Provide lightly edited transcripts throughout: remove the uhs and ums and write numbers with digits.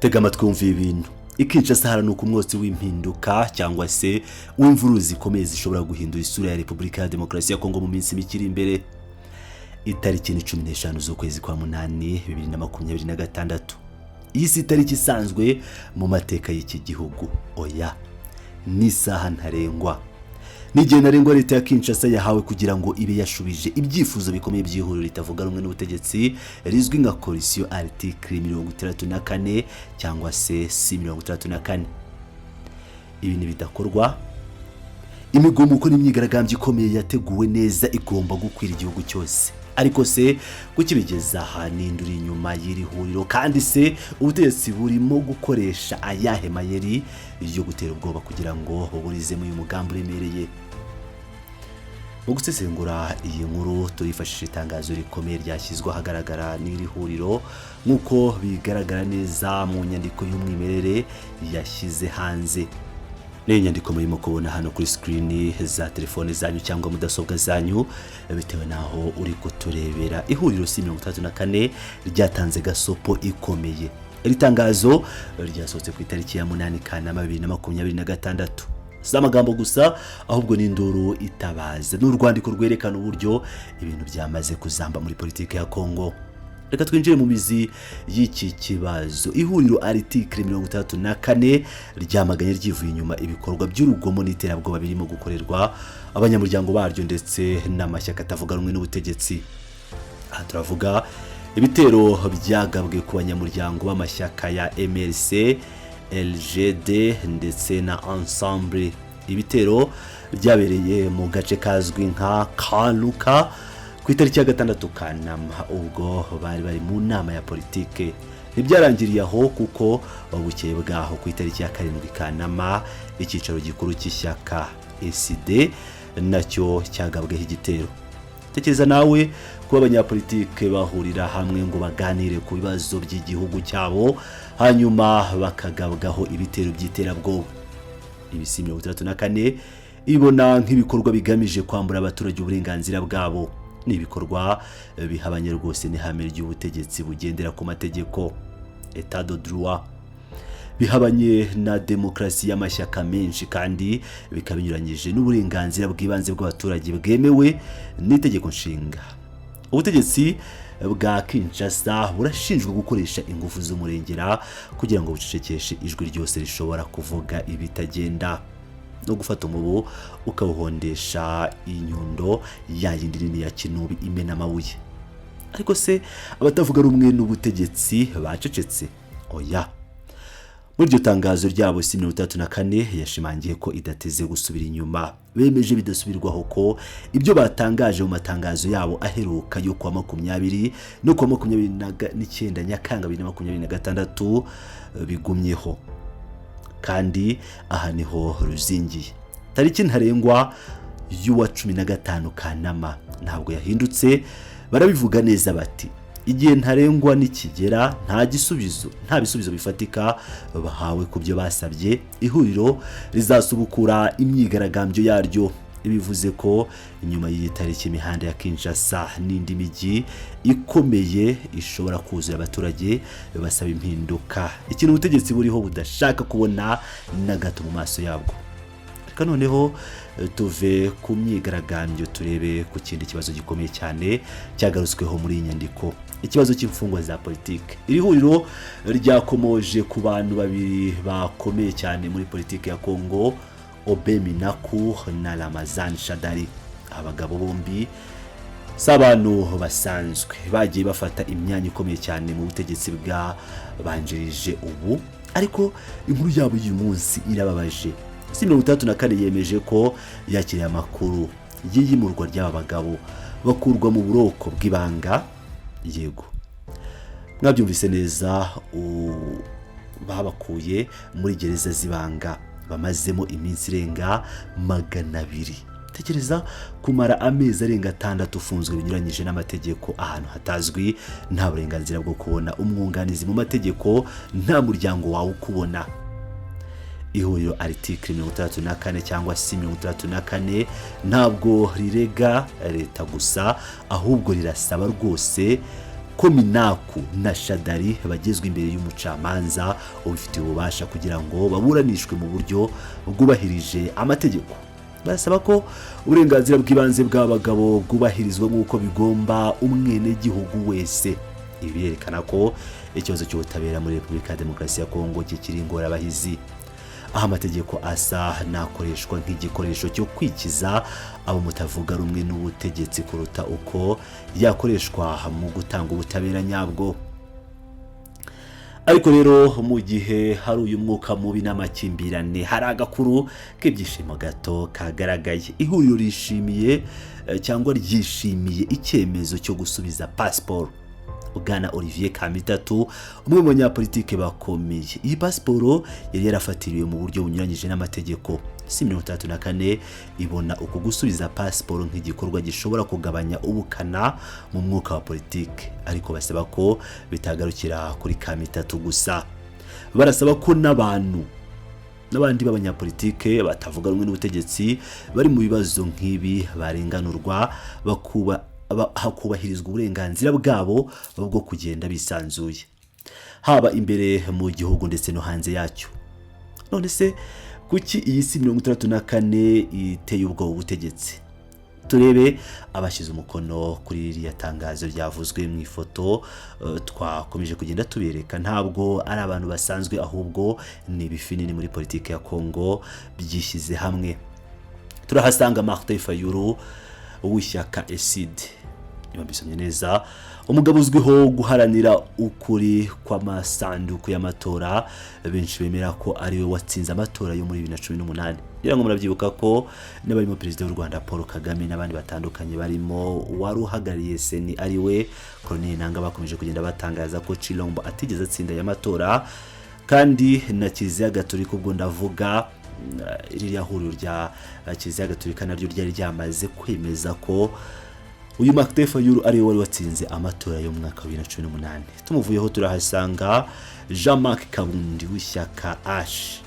tega amatwi wumva ibintu. Ikinshasa haranuka umwotsi w'impinduka cyangwa se w'imvururu zikomeye zishobora guhindura isura ya Repubulika ya Demokarasi ya Kongo mu minsi mikiri imbere. Itariki 15 z'ukwezi kwa munani 2026. Iyi si itariki isanzwe mu mateka y'iki gihugu. Oya, ni isaha ntarengwa. N'igihe ntarengwa leta ya Kinshasa yahawe kugira ngo ibe yashubije ibyifuzo bikomeye by'ihuriro ritavuga rumwe n'ubutegetsi rizwi nka Coalition Article 34 cyangwa se C34. Ibi ni bidakorwa, imigomuko n'imyigaragambyo ikomeye yateguwe neza igomba gukwira igihugu cyose. Ariko se kukibigeza hanindura inyuma y'iri huriro, kandi se ubutegetsi burimo gukoresha ayahe mayeri yo gutera ubwoba kugira ngo buburizemo uyu mugambi uremereye? Mu gusesengura iyi nkuru turifashisha itangazo rikomeye ryashyizwe ahagaragara n'iri huriro nk'uko bigaragara neza mu nyandiko y'umwimerere yashyize hanze. Ni inyandiko murimo kubona hano kuri screen za telefone zanyu cyangwa mudasobwa zanyu bitewe naho uri kuturebera. Ihuriro C34 ryatanze gasopo ikomeye. Iri tangazo ryasohotse ku itariki ya 8 Kanama 2026. Si amagambo gusa, ahubwo ni induru itabaza n'urwandiko rwerekana uburyo ibintu byamaze kuzamba muri politiki ya Kongo. Reka twinjire mu mizi y'iki kibazo. Ihuriro Article 34 ryamaganye ryivuye inyuma ibikorwa by'urugomo n'iterabwoba birimo gukorerwa abanyamuryango baryo ndetse n'amashyaka atavuga rumwe n'ubutegetsi. Aha turavuga ibitero byagabwe ku banyamuryango b'amashyaka ya MLC, LGD ndetse na Ensemble. Ibitero byabereye mu gace kazwi nka Kaluka ku itariki ya 6 Kanama, ubwo bari mu nama ya politike. Ntibyarangiriye aho kuko bukeye bwaho ku itariki ya 7 Kanama icyicaro gikuru cy'ishyaka ECD nacyo cyagabweho igitero. Tekereza nawe kuba abanyapolitike bahurira hamwe ngo baganire ku bibazo by'igihugu cyabo hanyuma bakagabwaho ibitero by'iterabwoba. Ibi C34 ibona nk'ibikorwa bigamije kwambura abaturage uburenganzira bwabo. Ni ibikorwa bihabanye rwose n'ihame ry'ubutegetsi bugendera ku mategeko, Etat de droit, bihabanye na demokarasi y'amashyaka menshi, kandi bikabinyuranyije n'uburenganzira bw'ibanze bw'abaturage bwemewe n'itegeko nshinga. Ubutegetsi bwa Kinshasa burashinjwa gukoresha ingufu z'umurengera kugira ngo bucecekeshe ijwi ryose rishobora kuvuga ibitagenda, no gufata umubu ukawuhondesha inyundo yayindi nini ya kinubi imena amabuye. Ariko se abatavuga rumwe n'ubutegetsi bacecetse? Oya. Muri iryo tangazo ryabo C34 yashimangiye ko idateze gusubira inyuma. Bemeje bidasubirwaho ko ibyo batangaje mu matangazo yabo aheruka yo kwa 20 no kwa 29 Nyakanga 2026 bigumyeho, kandi aha niho ruzingiye. Tariki ntarengwa y'uwa 15 Kanama ntabwo yahindutse. Barabivuga neza bati igihe ntarengwa nikigera nta bisubizo bifatika bahawe ku byo basabye, ihuriro rizasubukura imyigaragambyo yaryo. Ibivuze ko inyuma y'iyi tariki imihanda ya Kinshasa n'indi mijyi ikomeye ishobora kuzura abaturage basaba impinduka, ikintu ubutegetsi buriho budashaka kubona na gato mu maso yabwo. Reka noneho tuve ku myigaragambyo turebe ku kindi kibazo gikomeye cyane cyagarutsweho muri iyi nyandiko, ikibazo cy'imfungwa za politike. Iri huriro ryakomoje ku bantu babiri bakomeye cyane muri politike ya Kongo, Obeminaku na Ramazan Shadari. Abagabo bombi s'abantu basanzwe, bagiye bafata imyanya ikomeye cyane mu butegetsi bwa banjirije ubu, ariko inkuru yabo y'uyu munsi irababaje. C34 yemeje ko yakiriye amakuru y'iyimurwa ry'aba bagabo bakurwa mu buroko bw'ibanga. Yego, mwabyumvise neza, babakuye muri gereza z'ibanga bamazemo iminsi irenga 200. Tekereza kumara amezi arenga 6 ufunzwe binyuranyije n'amategeko ahantu hatazwi, nta burenganzira bwo kubona umwunganizi mu mategeko, nta muryango wawe ukubona. Ihuriro Article 34 cyangwa C34 ntabwo rirega leta gusa, ahubwo rirasaba rwose Kominaku na Shadari bagezwe imbere y'umucamanza ubifitiye ububasha kugira ngo baburanishwe mu buryo bwubahirije amategeko. Barasaba ko uburenganzira bw'ibanze bw'abagabo bwubahirizwa nk'uko bigomba umwenegihugu wese. Ibi byerekana ko ikibazo cy'ubutabera muri Repubulika ya Demokarasi ya Kongo kikiri ingorabahizi, aho amategeko asa nakoreshwa nk'igikoresho cyo kwikiza abo mutavuga rumwe n'ubutegetsi kuruta uko yakoreshwa mu gutanga ubutabera nyabwo. Ariko rero mu gihe hari uyu mwuka mubi n'amakimbirane, hari agakuru k'ibyishimo gato kagaragaye. Ihuriro rishimiye cyangwa ryishimiye icyemezo cyo gusubiza pasiporo Bwana Olivier Kamitatu, umwe mu banyapolitike bakomeye. Iyi pasiporo yari yarafatiriwe mu buryo bunyuranyije n'amategeko. C34 ibona uko gusubiza pasiporo nk'igikorwa gishobora kugabanya ubukana mu mwuka wa politike, ariko basaba ko bitagarukira kuri Kamitatu gusa. Barasaba ko n'abandi b'abanyapolitike batavuga rumwe n'ubutegetsi bari mu bibazo nk'ibi barenganurwa, hakubahirizwa uburenganzira bwabo bwo kugenda bisanzuye, haba imbere mu gihugu ndetse no hanze yacyo. None se kuki iyi C34 iteye ubwo ubutegetsi? Turebe abashyize umukono kuri iriya tangazo ryavuzwe mu ifoto twakomeje kugenda tubereka. Ntabwo ari abantu basanzwe, ahubwo ni ibifinini muri politike ya Kongo byishyize hamwe. Turahasanga Martin Fayulu w'ishyaka ESID, niba mbisomye neza, umugabo uzwiho guharanira ukuri kw'amasanduku y'amatora. Benshi bemera ko ari we watsinze amatora yo muri 2018. Ngira ngo murabyibuka ko n'abarimo perezida w'u Rwanda Paul Kagame n'abandi batandukanye barimo wari uhagarariye seni ari we Colonel Nanga bakomeje kugenda batangaza ko Chilombo atigeze atsinda aya matora, kandi na Kiliziya Gatolika, ubwo ndavuga iriya huriro rya Kiliziya Gatolika naryo ryari ryamaze kwemeza ko uyu Martin Fayulu ari we wari watsinze amatora yo mu mwaka wa 2018. Tumuvuyeho turahasanga Jean-Marc Kabundi w'ishyaka Ash,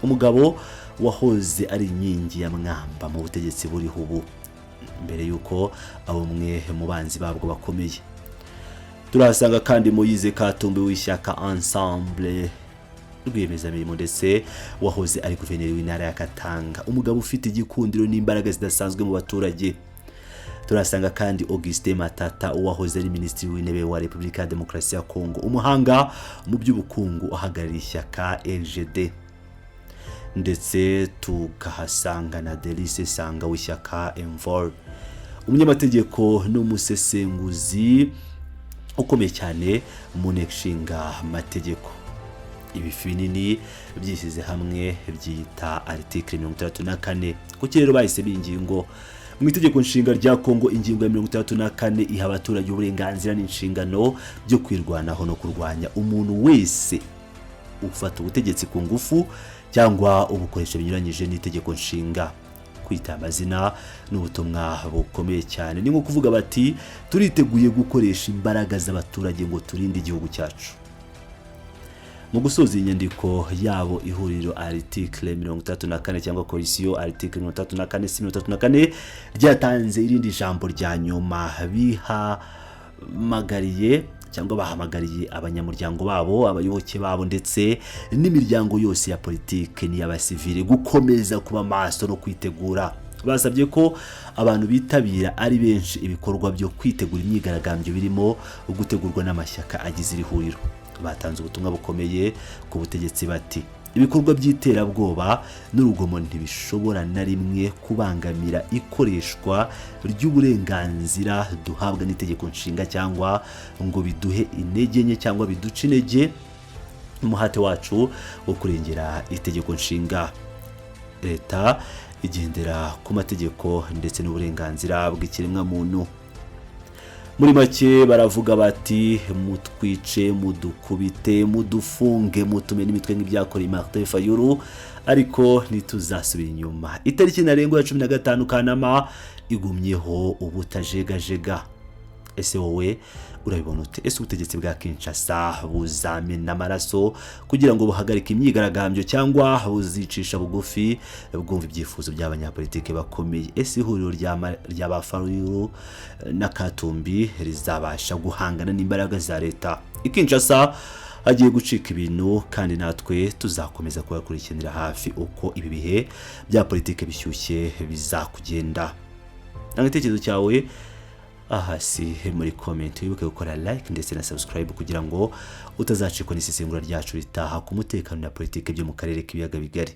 umugabo wahoze ari inkingi ya mwamba mu butegetsi buriho ubu, mbere yuko abumwe mu banzi babwo bakomeye. Turahasanga kandi Moise Katumbi w'ishyaka Ensemble rwiyemezamirimo ndetse wahoze ari guverineri w'intara ya Katanga, umugabo ufite igikundiro n'imbaraga zidasanzwe mu baturage. Turasanga kandi Augustin Matata uwahoze ari minisitiri w'intebe wa Repubulika ya Demokarasi ya Kongo, umuhanga mu by'ubukungu uhagarariye ishyaka LGD. Ndetse tukahasanga na Delice Sanga w'ishyaka Envol, umunyamategeko n'umusesenguzi ukomeye cyane mu nteko ishinga amategeko. Ibi finini byishyize hamwe byita article 34. Kuki rero bahise bingingo mu itegeko nshinga rya Kongo? Ingingo ya 34 iha abaturage uburenganzira n'inshingano byo kwirwanaho no kurwanya umuntu wese ufata ubutegetsi ku ngufu cyangwa ubukoresha binyuranyije n'itegeko nshinga. Kwita amazina n'ubutumwa bukomeye cyane, ni nko kuvuga bati turiteguye gukoresha imbaraga z'abaturage ngo turinde igihugu cyacu. Mu gusoza inyandiko yabo, ihuriro article 34 cyangwa coalition article 34 ryatanze irindi jambo rya nyuma, bihamagariye cyangwa bahamagariye abanyamuryango babo, abayoboke babo ndetse n'imiryango yose ya politike n'iy'abasivile gukomeza kuba maso no kwitegura. Basabye ko abantu bitabira ari benshi ibikorwa byo kwitegura imyigaragambyo birimo gutegurwa n'amashyaka agize iri huriro. Batanze ubutumwa bukomeye ku butegetsi bati ibikorwa by'iterabwoba n'urugomo ntibishobora na rimwe kubangamira ikoreshwa ry'uburenganzira duhabwa n'itegeko nshinga cyangwa ngo biduhe intege nke cyangwa biduce intege umuhate wacu wo kurengera itegeko nshinga. Leta igendera ku mategeko ndetse n'uburenganzira bw'ikiremwa muntu. Muri make baravuga bati mutwice, mudukubite, mudufunge, mutume n'imitwe nk'ibyakoreye Martin Fayulu, ariko ntituzasubira inyuma. Itariki ntarengwa ya 15 Kanama igumyeho ubutajegajega. ese wowe urabibona ute? Ese ubutegetsi bwa Kinshasa buzamena amaraso kugira ngo buhagarike imyigaragambyo cyangwa buzicisha bugufi bwumva ibyifuzo by'abanyapolitike bakomeye? Ese ihuriro ry'aba Fayulu na Katumbi rizabasha guhangana n'imbaraga za leta i Kinshasa? Hagiye gucika ibintu kandi natwe tuzakomeza kubakurikiranira hafi uko ibi bihe bya politike bishyushye bizakugenda. Igitekerezo cyawe hasi muri comment, wibuke gukora like ndetse na subscribe kugira ngo utazacikwa n'isesengura ryacu ritaha ku mutekano na politike byo mu karere k'ibiyaga bigari.